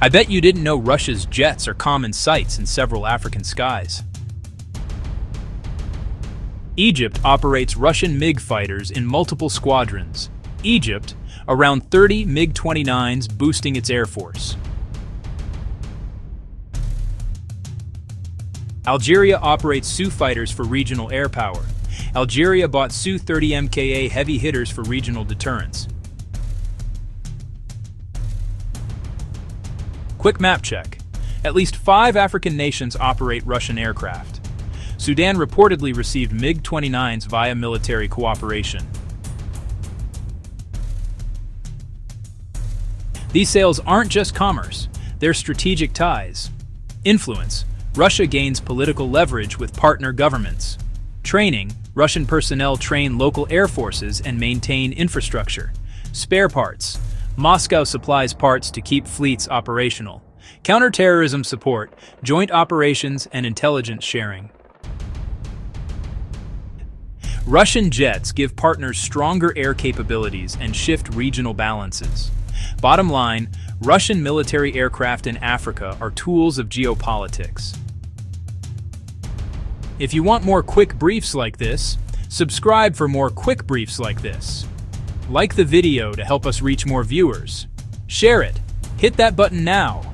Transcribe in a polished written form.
I bet you didn't know Russia's jets are common sights in several African skies. Egypt operates Russian MiG fighters in multiple squadrons. Egypt, around 30 MiG-29s boosting its air force. Algeria operates Su fighters for regional air power. Algeria bought Su-30 MKA heavy hitters for regional deterrence. Quick map check. At least 5 African nations operate Russian aircraft. Sudan reportedly received MiG-29s via military cooperation. These sales aren't just commerce, they're strategic ties. Influence. Russia gains political leverage with partner governments. Training. Russian personnel train local air forces and maintain infrastructure. Spare parts. Moscow supplies parts to keep fleets operational. Counterterrorism support, joint operations, and intelligence sharing. Russian jets give partners stronger air capabilities and shift regional balances. Bottom line, Russian military aircraft in Africa are tools of geopolitics. If you want more quick briefs like this, subscribe for more quick briefs like this. Like the video to help us reach more viewers. Share it. Hit that button now.